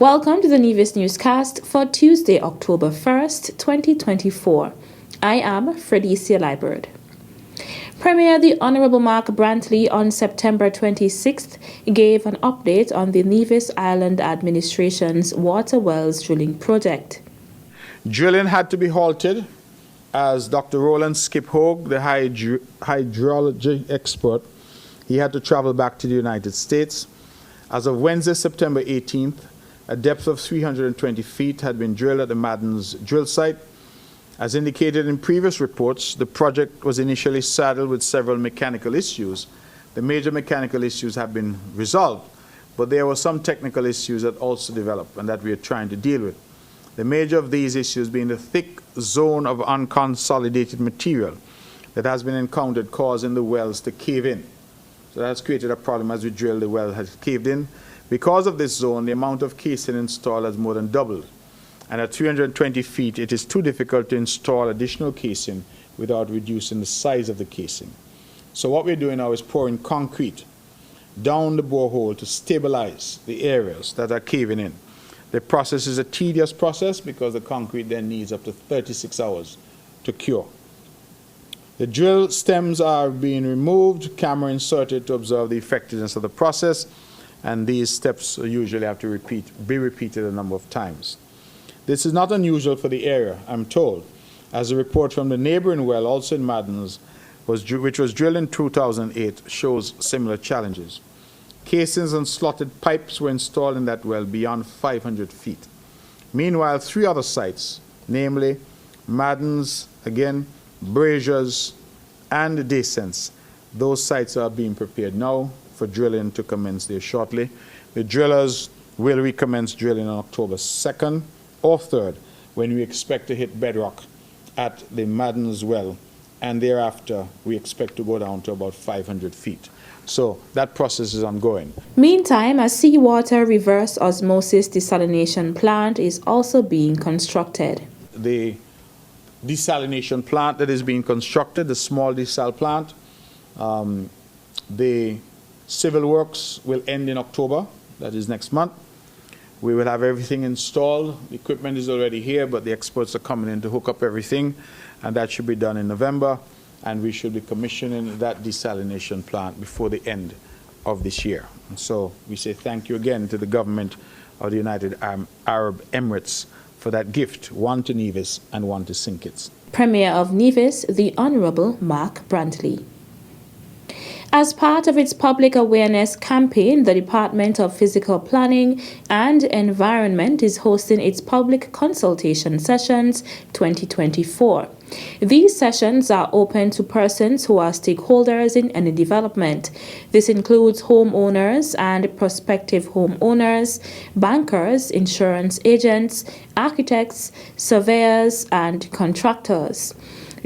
Welcome to the Nevis Newscast for Tuesday, October 1st, 2024. I am Fredicia Liebert. Premier the Honourable Mark Brantley on September 26th gave an update on the Nevis Island Administration's water wells drilling project. Drilling had to be halted as Dr. Roland Skip Hogue, the hydrology expert, he had to travel back to the United States. As of Wednesday, September 18th, a depth of 320 feet had been drilled at the Madden's drill site. As indicated in previous reports, the project was initially saddled with several mechanical issues. The major mechanical issues have been resolved, but there were some technical issues that also developed and that we are trying to deal with. The major of these issues being the thick zone of unconsolidated material that has been encountered causing the wells to cave in. So that's created a problem. As we drill, the well has caved in. Because of this zone, the amount of casing installed has more than doubled. And at 320 feet, it is too difficult to install additional casing without reducing the size of the casing. So what we're doing now is pouring concrete down the borehole to stabilize the areas that are caving in. The process is a tedious process because the concrete then needs up to 36 hours to cure. The drill stems are being removed, camera inserted to observe the effectiveness of the process, and these steps usually have to be repeated a number of times. This is not unusual for the area, I'm told, as a report from the neighboring well, also in Madden's, which was drilled in 2008, shows similar challenges. Casings and slotted pipes were installed in that well beyond 500 feet. Meanwhile, 3 other sites, namely Madden's, again, Brazier's, and Desalination, those sites are being prepared now for drilling to commence there shortly. The drillers will recommence drilling on October 2nd or 3rd, when we expect to hit bedrock at the Madden's well, and thereafter we expect to go down to about 500 feet. So that process is ongoing. Meantime, a seawater reverse osmosis desalination plant is also being constructed. The desalination plant that is being constructed, the small desal plant, the civil works will end in October, that is next month. We will have everything installed. The equipment is already here, but the experts are coming in to hook up everything, and that should be done in November, and we should be commissioning that desalination plant before the end of this year. And so we say thank you again to the government of the United Arab Emirates for that gift, one to Nevis and one to St. Kitts. Premier of Nevis, the Honourable Mark Brantley. As part of its public awareness campaign, the Department of Physical Planning and Environment is hosting its public consultation sessions 2024. These sessions are open to persons who are stakeholders in any development. This includes homeowners and prospective homeowners, bankers, insurance agents, architects, surveyors, and contractors.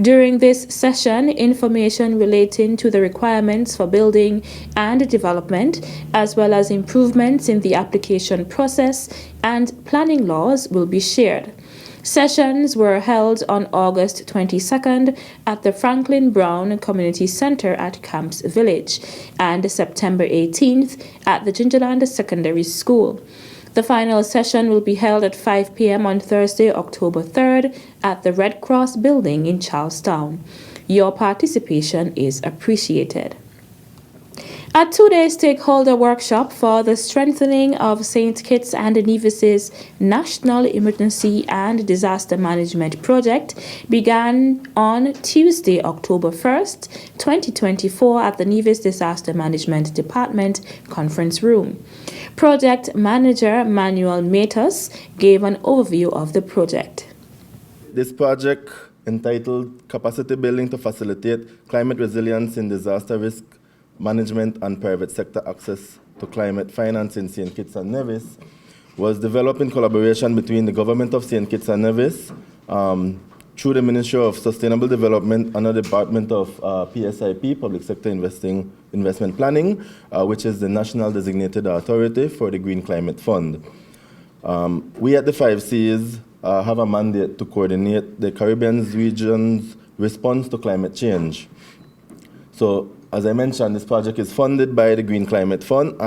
During this session, information relating to the requirements for building and development, as well as improvements in the application process and planning laws, will be shared. Sessions were held on August 22nd at the Franklin Brown Community Center at Camps Village and September 18th at the Gingerland Secondary School. The final session will be held at 5 p.m. on Thursday, October 3rd at the Red Cross Building in Charlestown. Your participation is appreciated. A 2-day stakeholder workshop for the strengthening of St. Kitts and Nevis's National Emergency and Disaster Management Project began on Tuesday, October 1st, 2024 at the Nevis Disaster Management Department Conference Room. Project Manager Manuel Matos gave an overview of the project. This project, entitled Capacity Building to Facilitate Climate Resilience in Disaster Risk Management and Private Sector Access to Climate Finance in St. Kitts and Nevis, was developed in collaboration between the Government of St. Kitts and Nevis, through the Ministry of Sustainable Development and the Department of PSIP, Public Sector Investment Planning, which is the National Designated Authority for the Green Climate Fund. We at the 5Cs have a mandate to coordinate the Caribbean region's response to climate change. So As I mentioned, this project is funded by the Green Climate Fund.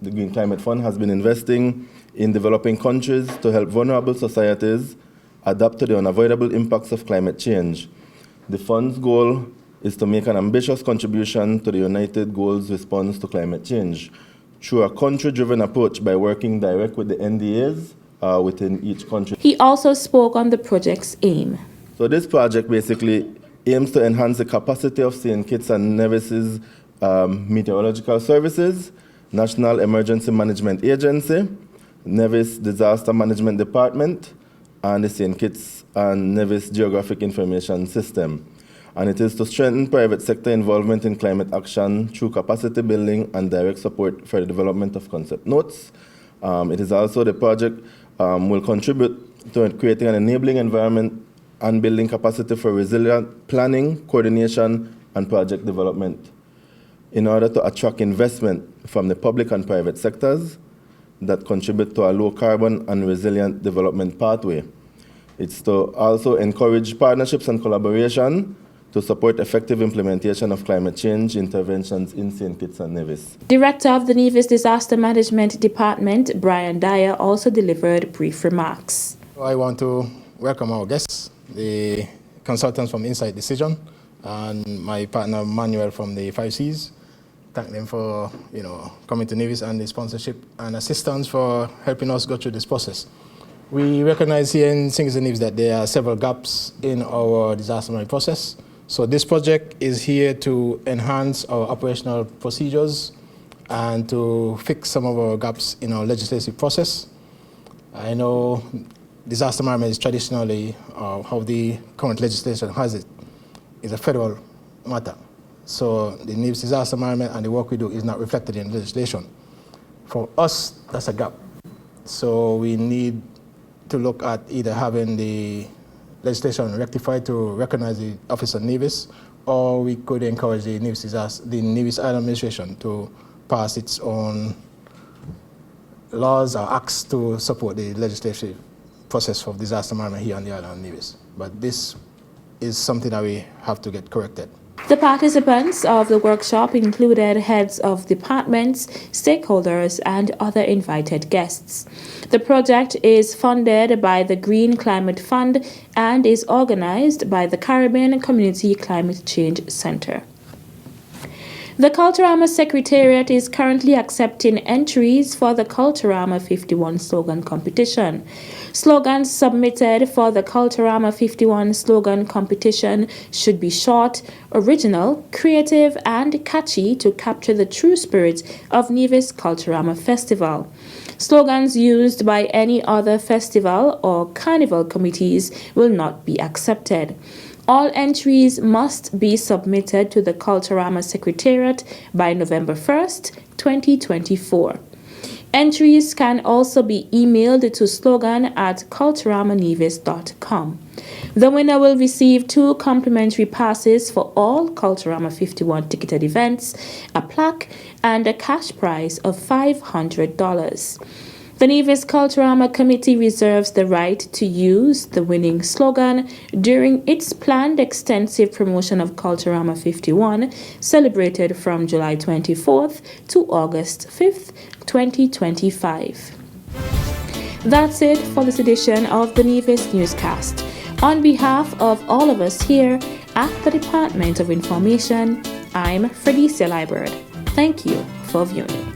The Green Climate Fund has been investing in developing countries to help vulnerable societies adapt to the unavoidable impacts of climate change. The fund's goal is to make an ambitious contribution to the United Goals response to climate change through a country-driven approach by working direct with the NDAs within each country. He also spoke on the project's aim. So this project basically aims to enhance the capacity of St. Kitts and Nevis's meteorological services, National Emergency Management Agency, Nevis Disaster Management Department, and the St. Kitts and Nevis Geographic Information System. And it is to strengthen private sector involvement in climate action through capacity building and direct support for the development of concept notes. It is also the project will contribute to creating an enabling environment and building capacity for resilient planning, coordination, and project development in order to attract investment from the public and private sectors that contribute to a low carbon and resilient development pathway. It's to also encourage partnerships and collaboration to support effective implementation of climate change interventions in St. Kitts and Nevis. Director of the Nevis Disaster Management Department, Brian Dyer, also delivered brief remarks. I want to welcome our guests, the consultants from Insight Decision, and my partner Manuel from the 5Cs. Thank them for coming to Nevis and the sponsorship and assistance for helping us go through this process. We recognize here in St. Kitts and Nevis that there are several gaps in our disaster management process. So this project is here to enhance our operational procedures and to fix some of our gaps in our legislative process. I know disaster management is traditionally, how the current legislation has it, is a federal matter. So the Nevis disaster management and the work we do is not reflected in legislation. For us, that's a gap. So we need to look at either having the legislation rectified to recognize the Office of Nevis, or we could encourage the Nevis Island Administration to pass its own laws or acts to support the legislative process of disaster management here on the island of Nevis. But this is something that we have to get corrected. The participants of the workshop included heads of departments, stakeholders, and other invited guests. The project is funded by the Green Climate Fund and is organized by the Caribbean Community Climate Change Center. The Culturama Secretariat is currently accepting entries for the Culturama 51 slogan competition. Slogans submitted for the Culturama 51 slogan competition should be short, original, creative, and catchy to capture the true spirit of Nevis Culturama Festival. Slogans used by any other festival or carnival committees will not be accepted. All entries must be submitted to the Culturama Secretariat by November 1st, 2024. Entries can also be emailed to slogan@culturamanevis.com. The winner will receive 2 complimentary passes for all Culturama 51 ticketed events, a plaque, and a cash prize of $500. The Nevis Culturama Committee reserves the right to use the winning slogan during its planned extensive promotion of Culturama 51, celebrated from July 24th to August 5th, 2025. That's it for this edition of the Nevis Newscast. On behalf of all of us here at the Department of Information, I'm Fredicia Liburd. Thank you for viewing.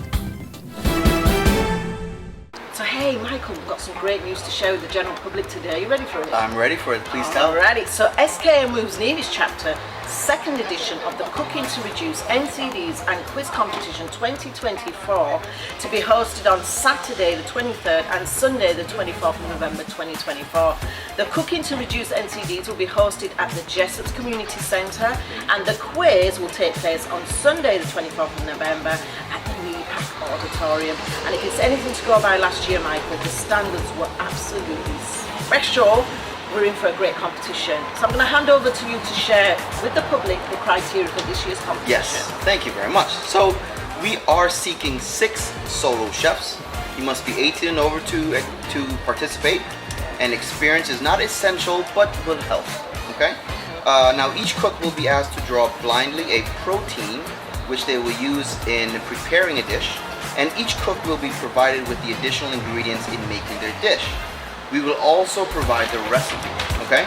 Hey Michael, we've got some great news to share with the general public today. Are you ready for it? I'm ready for it, please tell. Alrighty, so SKM Moves Nevis chapter, second edition of the Cooking to Reduce NCDs and Quiz Competition 2024 to be hosted on Saturday the 23rd and Sunday the 24th of November 2024. The Cooking to Reduce NCDs will be hosted at the Jessops Community Centre and the quiz will take place on Sunday the 24th of November at the Auditorium. And if it's anything to go by last year, Michael, the standards were absolutely special. We're in for a great competition. So I'm going to hand over to you to share with the public the criteria for this year's competition. Yes, thank you very much. So we are seeking 6 solo chefs. You must be 18 and over to participate, and experience is not essential but will help. Okay? Now each cook will be asked to draw blindly a protein which they will use in preparing a dish, and each cook will be provided with the additional ingredients in making their dish. We will also provide the recipe, okay?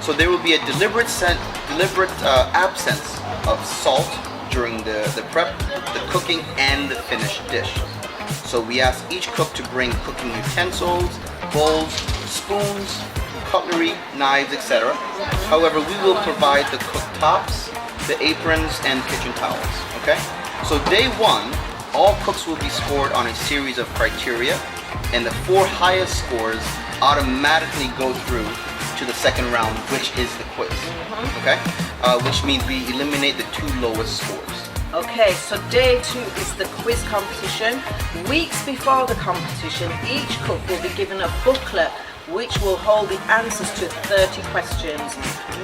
So there will be a deliberate absence of salt during the prep, the cooking, and the finished dish. So we ask each cook to bring cooking utensils, bowls, spoons, cutlery, knives, etc. However, we will provide the cooktops, the aprons, and kitchen towels, okay? So day one, all cooks will be scored on a series of criteria, and the 4 highest scores automatically go through to the second round, which is the quiz, okay? Which means we eliminate the 2 lowest scores. Okay, so day 2 is the quiz competition. Weeks before the competition, each cook will be given a booklet which will hold the answers to 30 questions.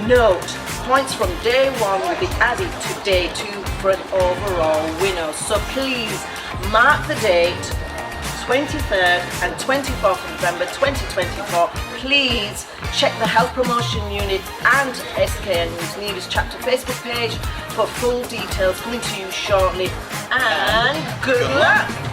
Note, points from day 1 will be added to day 2 for an overall winner. So please mark the date, 23rd and 24th of November 2024. Please check the Health Promotion Unit and SKN's Nevis Chapter Facebook page for full details coming to you shortly. And good luck!